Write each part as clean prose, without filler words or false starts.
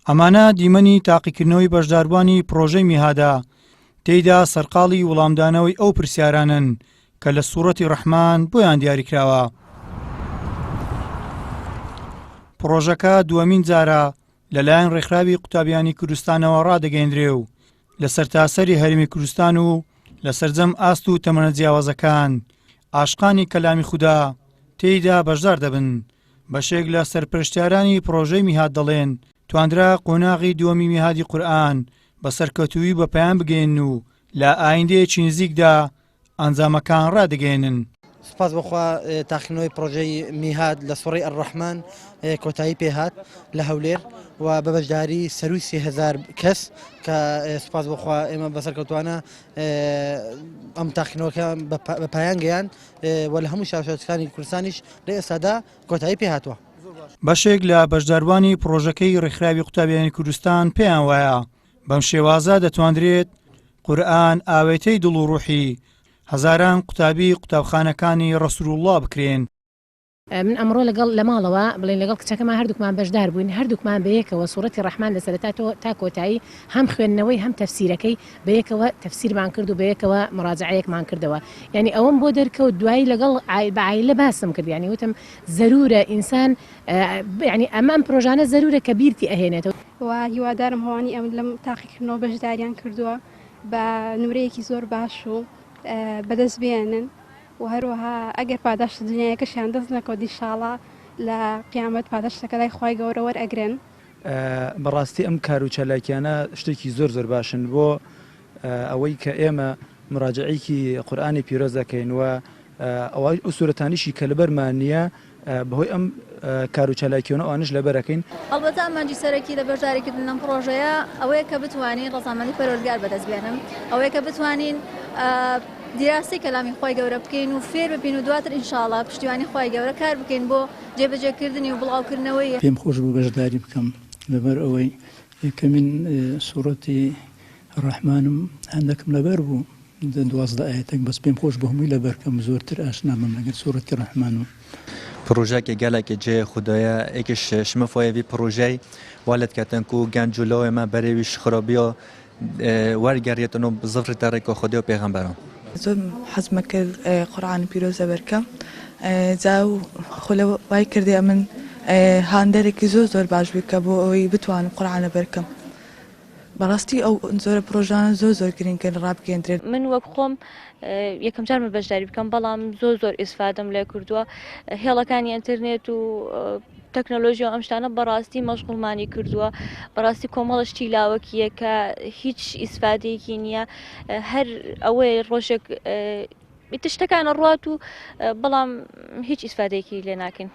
ئەمانە دیمەنی تاقیکردنەوەی بەشداربوانی پرۆژەی میهادە، تێیدا سەرقاڵی وەڵامدانەوەی ئەو پرسیارانن کە لە سوورەتی ڕەحمان بۆیان دیاریکراوە. پرۆژەکە دووەمین جارە لەلایەن ڕێکخراوی قوتابیانی کوردستانەوە ڕادەگەیەندرێ و لە سەرتاسەری هەرێمی کوردستان و لە سەرجەم ئاست و تەمەنە جیاوازەکان عاشقانی کەلامی خودا تێیدا بەشدار دەبن. بەشێک لە سەرپرشتیارانی پرۆژەی میهاد دەڵێن تواندرا قۆناغی دووەمی میهادی قورئان بە سەرکەوتووی بە پەیام بگەێنن و لە ئایندەیەکی نزیکدا ئەنجامەکان ڕادەگەێنن. سپاس بخوا تاقیکردنەوەی پرۆژەی میهاد لە سوڕەی ئەڕەحمان کۆتایی پێهات لە هەولێر و بە بەشداری سەروی 30,000 کەس کە سپاس بخوا ئێمە بەسەرکەوتوانە ئەم تاقیکردنەوەکە بە پایان گەیاند و لە هەموو شارستانی کوردستانیش لە ئێستادا کۆتایی پێهاتوە. بەشێک لە بەشداربوانی پرۆژەکەی ڕێکخراوی قوتابیانی کوردستان پێیان وایە بەم شێوازە دەتوانرێت قورئان ئاوێتەی دڵ و ڕوحی هەزاران قوتابی قوتابخانەکانی ڕەسوولڵڵا بکرێن. من ئەمڕۆ لەگەڵ لە ماڵەوە بڵێن لەگەڵ کچەکەمان هەردووکمان بەشدار بووین، هەردووکمان بەیەکەوە سوورەتی ڕەحمان لە سەرەتا تا کۆتایی هەم خوێندنەوەی هەم تەفسیرەکەی بەیەکەوە تەفسیرمان کرد و بەیەکەوە مراجعەیەکمان کردەوە. یعنی ئەوەم بۆ دەرکەوت دوایی لەگەڵ بە عایلە باسم کرد، یعنی وتم زەرورە ئینسان یعنی ئەمە ئەم پرۆژانە زەرورە کە بیرتی ئەهێنێتەوە. و هیوادارم هەوانی ئەم لەم تاقیکردنەوە بەشداریان کردووە بە نمرەیەکی زۆر باش و بەدەست بێنن و هەروەها ئەگەر پاداش دنیایەکەشیان دەست نەکەوت ئینشاڵڵا لە قیامەت پاداشتەکە لای خوای گەورە وەرئەگرن. بەڕاستی ئەم کار و چالاکیانە شتێکی زۆر زۆر باشن بۆ ئەوەی کە ئێمە مراجعەیەکی قورئانی پیرۆز دەکەین و ئەوەی ئوسورەتانیشی کە لەبەرمان نییە بەهۆی ئەم کار و چالاکیۆنە ئەوانش لەبەرەکەین. ئەڵبەتە ئەمانجی سەرەکی لە بەشداریکردن ئەم پرۆژەیە ئەوەیە کە بتوانین ڕەزامەندی پەروەردگار بەدەست بێنم، ئەوەیە کە بتوانین دیراسی کەلامی خۆی گەورە بکەین و فێر ببین و دواتر ئینشاڵڵا پشتیوانی خۆی گەورە کار بکەین بۆ جێبەجێکردنی و بڵاوکردنەوەی. پێم خۆش بوو بەشداری بکەم لەبەر ئەوەی یەکەمین سوورەتی ڕەحمانم هەندێکم لەبەر بوو 12 ئاەتێک بەس پێم خۆش بۆ هەمووی لەبەرکەم زۆرتر ئاشنا بم لەگەڵ سوورەتی ڕەحمان و پروژه گلک جه خدایا اکش شمفای وی پروژه والد کتن کو گنجولای ما برویش خرابیا ورگریتونو بزفر تاریک خدا و پیغمبران. زم حزم کرد قرآن پیروز برکم زاو خلا وای کردی من هاندری کی زور باش بکبو بتوان قرآن برکم. براستی او زور پروژه زور گرین کن راب کندر. من وقتم یکم جرم بجداری بکم بالام زور استفاده ملی کردوا هلا کانی اینترنت و تکنولوژیا ئەمشتانە بەڕاستی مەشغوڵمانی کردووە بەڕاستی کۆمەڵشتی لاوەکیە کە هیچ ئیسفادەیەکی نییە هەر ئەوەی ڕۆژێک تشتەکانە ڕات و بەڵام هیچ ئیسفادەیەکی لێ ناکەین.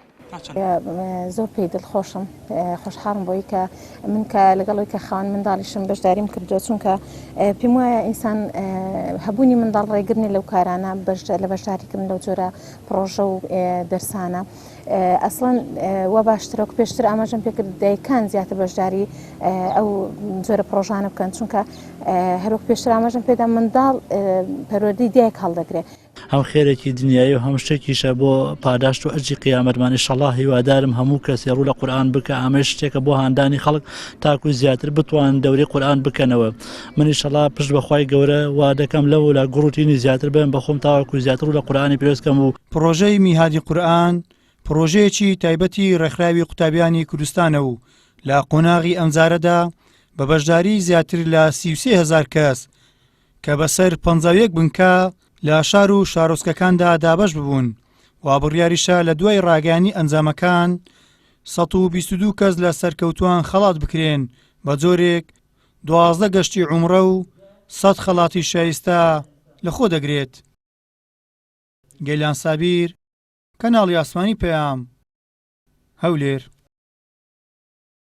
زۆر پێی دڵخۆشم خۆشحاڵم بۆی کە من کە لەگەڵەوەی کە خاوەن منداڵیشم بەشداریم کردووە چونکە پێم وایە ئینسان هەبوونی منداڵ ڕێگرنی لەو کارانە لە بەشداریکردن لەو جۆرە پرۆژە و دەرسانە ئەسڵەن وە باشترە و پێشتر ئاماژەم پێکرد دایکان زیاتر بەشداری ئەو جۆرە پرۆژانە بکەن چونکە هەروەک پێشتر ئاماژەم پێدا منداڵ پەروەردەی دایک هەڵدەگرێت. هەم خێرێکی دنیایی و هەم شتێکیشە بۆ پاداشت و ئەرجی قیامەتمان ئینشەڵڵا هیوادارم هەموو کەسێ ڕوو لە قورئان بکە ئامە شتێکە بۆ هاندانی خەڵک تاکو زیاتر بتوان دەورەی قورئان بکەنەوە. من ئینشەڵڵا پشت بەخوای گەورە وا دەکەم لەوە لە گوڕوتینی زیاتر بێن بەخۆم تاوەکو زیاتر ڕوو لە قورئانی پیرۆز بکەم. و پرۆژەی میهادی قورئان پرۆژەیەکی تایبەتی ڕێکخراوی قوتابیانی کوردستانە و لە قۆناغی ئەمجارەدا بە بەشداری زیاتر لە 33,000 کەس کە بەسەر 51 بنکە لە شار و شارۆچکەکاندا دابەش ببوون و بڕیاریشە لە دوای ڕاگەیانی ئەنجامەکان 122 کەس لە سەرکەوتوان خەڵات بکرێن بە جۆرێک 12 گەشتی عومرە و 100 خەڵاتی شایستە لەخۆ دەگرێت. گەیلان سابیر، کەناڵی ئاسمانی پەیام، هەولێر.